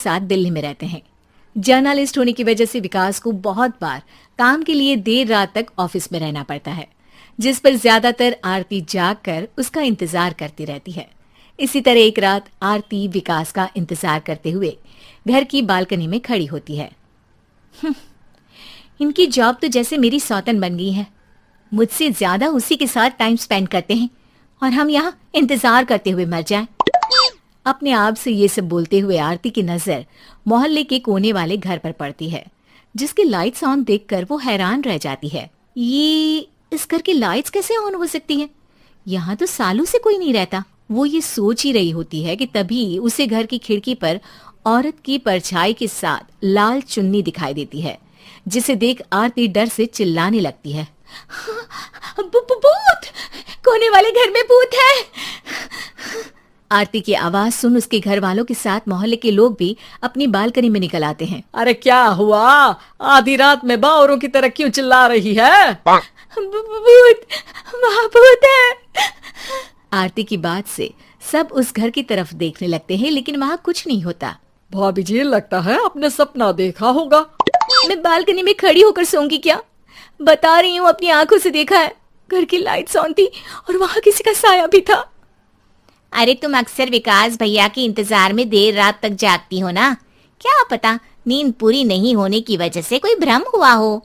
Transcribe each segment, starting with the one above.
साथ दिल्ली में रहते हैं। जर्नलिस्ट होने की वजह से विकास को बहुत बार काम के लिए देर रात तक ऑफिस में रहना पड़ता है, जिस पर ज्यादातर आरती जाग कर उसका इंतजार करती रहती है। इसी तरह एक रात आरती विकास का इंतजार करते हुए घर की बालकनी में खड़ी होती है। इनकी जॉब तो जैसे मेरी सौतन बन गई है। मुझसे ज्यादा उसी के साथ टाइम स्पेंड करते हैं और हम यहाँ इंतजार करते हुए मर जाएं। अपने आप से ये सब बोलते हुए आरती की नजर मोहल्ले के कोने वाले घर पर पड़ती है, जिसकी लाइट्स ऑन देखकर वो हैरान रह जाती है। ये इस घर की लाइट्स कैसे ऑन हो सकती हैं? यहाँ तो सालों से कोई नहीं रहता। वो ये सोच ही रही होती है कि तभी उसे घर की खिड़की पर औरत की परछाई के साथ लाल चुन्नी दिखाई देती है, जिसे देख आरती डर से चिल्लाने लगती है। भूत! कोने वाले घर में भूत है! आरती की आवाज सुन उसके घर वालों के साथ मोहल्ले के लोग भी अपनी बालकनी में निकल आते हैं। अरे क्या हुआ? आधी रात में बावरों की तरह क्यों चिल्ला रही है? भूत! वहाँ भूत है! आरती की बात से सब उस घर की तरफ देखने लगते हैं, लेकिन वहाँ कुछ नहीं होता। भाभी जी, लगता है आपने सपना देखा होगा। मैं बालकनी में खड़ी होकर सोऊंगी क्या? बता रही हूँ, अपनी आंखों से देखा है। घर की लाइट्स ऑन थी और वहाँ किसी का साया भी था। अरे तुम अक्सर विकास भैया के इंतजार में देर रात तक जागती हो ना, क्या पता नींद पूरी नहीं होने की वजह से कोई भ्रम हुआ हो।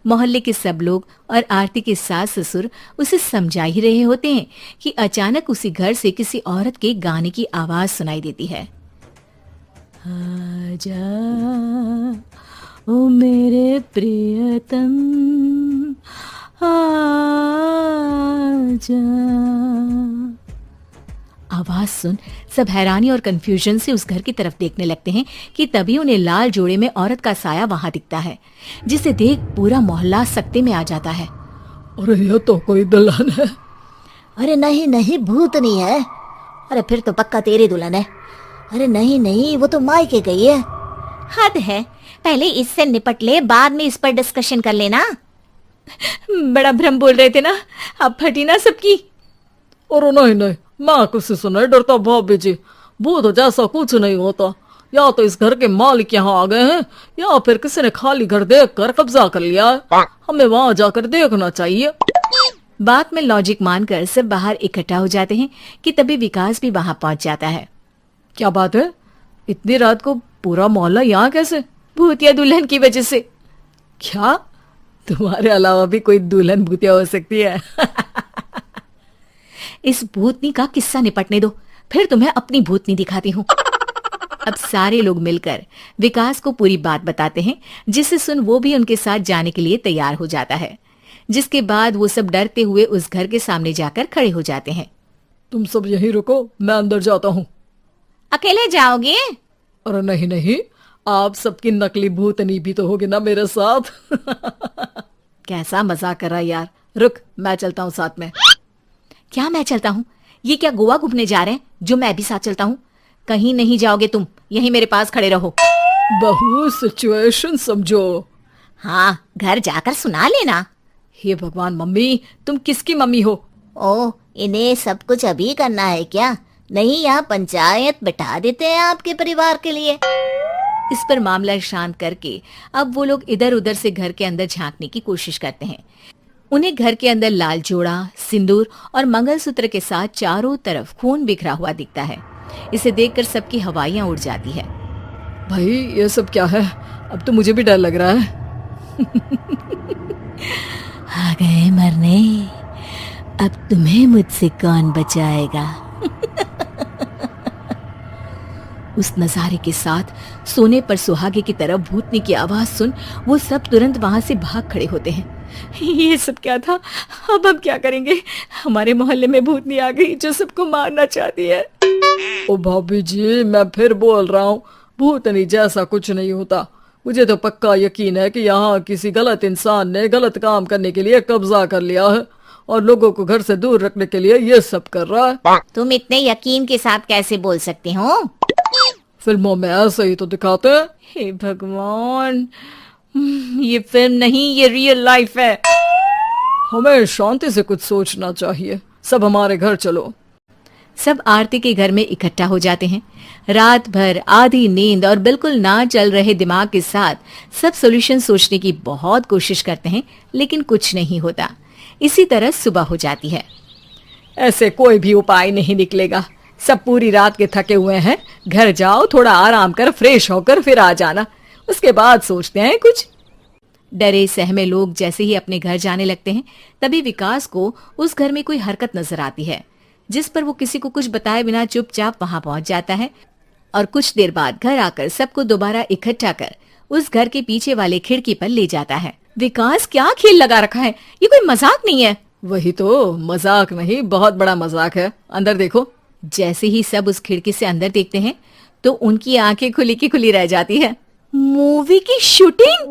मोहल्ले के सब लोग और आरती के सास ससुर उसे समझा ही रहे होते हैं कि अचानक उसी घर से किसी औरत के गाने की आवाज सुनाई देती है। आजा ओ मेरे प्रियतम आजा। आवाज सुन सब हैरानी और कंफ्यूजन से उस घर की तरफ देखने लगते हैं कि तभी उन्हें लाल जोड़े में औरत का साया वहां दिखता है, जिसे देख पूरा मोहल्ला सकते में आ जाता है। अरे ये तो कोई दुल्हन है। अरे नहीं नहीं, भूत नहीं है। अरे फिर तो पक्का तेरी दुल्हन है। अरे नहीं नहीं, वो तो मायके गई है। हद है, पहले इससे निपट ले, बाद में इस पर डिस्कशन कर लेना। बड़ा भ्रम बोल रहे थे ना, अब फटी ना सबकी। और नहीं नहीं, मैं किसी से नहीं डरता भाभी जी। भूत जैसा कुछ नहीं होता। या तो इस घर के मालिक यहाँ आ गए हैं, या फिर किसी ने खाली घर देख कर कब्जा कर लिया है। हमें वहाँ जाकर देखना चाहिए। बात में लॉजिक मानकर सब बाहर इकट्ठा हो जाते हैं कि तभी विकास भी वहाँ पहुँच जाता है। क्या बात है? इतनी रात को पूरा मोहल्ला यहाँ कैसे? भूतिया दुल्हन की वजह से। क्या तुम्हारे अलावा भी कोई दुल्हन भूतिया हो सकती है? इस भूतनी का किस्सा निपटने दो, फिर तुम्हें अपनी भूतनी दिखाती हूँ। अब सारे लोग मिलकर विकास को पूरी बात बताते हैं, जिसे सुन वो भी उनके साथ जाने के लिए तैयार हो जाता है। जिसके बाद वो सब डरते हुए उस घर के सामने जाकर खड़े हो जाते हैं। तुम सब यहीं रुको, मैं अंदर जाता हूँ। अकेले जाओगे? अरे नहीं नहीं, आप सबकी नकली भूतनी भी तो होगी ना मेरे साथ। कैसा मजाक कर रहा यार। रुक, मैं चलता हूँ साथ में। क्या मैं चलता हूँ? ये क्या गोवा घूमने जा रहे हैं जो मैं भी साथ चलता हूँ? कहीं नहीं जाओगे तुम, यहीं मेरे पास खड़े रहो। बहू, सिचुएशन समझो। हाँ, घर जाकर सुना लेना। हे भगवान, मम्मी तुम किसकी मम्मी हो? ओ, इन्हें सब कुछ अभी करना है क्या? नहीं, यहाँ पंचायत बैठा देते हैं आपके परिवार के लिए। इस पर मामला शांत करके अब वो लोग इधर उधर से घर के अंदर झांकने की कोशिश करते हैं। उन्हें घर के अंदर लाल जोड़ा, सिंदूर और मंगलसूत्र के साथ चारों तरफ खून बिखरा हुआ दिखता है। इसे देखकर सबकी हवाइयां उड़ जाती है। भाई ये सब क्या है? अब तो मुझे भी डर लग रहा है। आ गए मरने, अब तुम्हें मुझसे कौन बचाएगा? उस नजारे के साथ सोने पर सुहागे की तरफ भूतनी की आवाज सुन वो सब तुरंत वहां से भाग खड़े होते हैं। ये सब क्या था? अब हम क्या करेंगे? हमारे मोहल्ले में भूतनी आ गई जो सबको मारना चाहती है। ओ भाभी जी, मैं फिर बोल रहा हूँ, भूतनी जैसा कुछ नहीं होता। मुझे तो पक्का यकीन है कि यहाँ किसी गलत इंसान ने गलत काम करने के लिए कब्जा कर लिया है और लोगों को घर से दूर रखने के लिए ये सब कर रहा है। तुम इतने यकीन के साथ कैसे बोल सकते हो? फिल्मों में ऐसे ही तो दिखाते हैं। हे भगवान, ये फिल्म नहीं, ये रियल लाइफ है। हमें शांति से कुछ सोचना चाहिए। सब हमारे घर चलो। सब आरती के घर में इकट्ठा हो जाते हैं। रात भर आधी नींद और बिल्कुल ना चल रहे दिमाग के साथ सब सॉल्यूशन सोचने की बहुत कोशिश करते हैं, लेकिन कुछ नहीं होता। इसी तरह सुबह हो जाती है। ऐसे कोई भी उपाय नहीं निकलेगा। सब पूरी रात के थके हुए हैं, घर जाओ, थोड़ा आराम कर, फ्रेश होकर फिर आ जाना, उसके बाद सोचते हैं कुछ। डरे सहमे लोग जैसे ही अपने घर जाने लगते हैं, तभी विकास को उस घर में कोई हरकत नजर आती है, जिस पर वो किसी को कुछ बताए बिना चुपचाप वहां पहुंच जाता है और कुछ देर बाद घर आकर सबको दोबारा इकट्ठा कर उस घर के पीछे वाले खिड़की पर ले जाता है। विकास, क्या खेल लगा रखा है? ये कोई मजाक नहीं है। वही तो, मजाक नहीं, बहुत बड़ा मजाक है। अंदर देखो। जैसे ही सब उस खिड़की से अंदर देखते हैं तो उनकी आंखें खुली की खुली रह जाती है। मूवी की शूटिंग!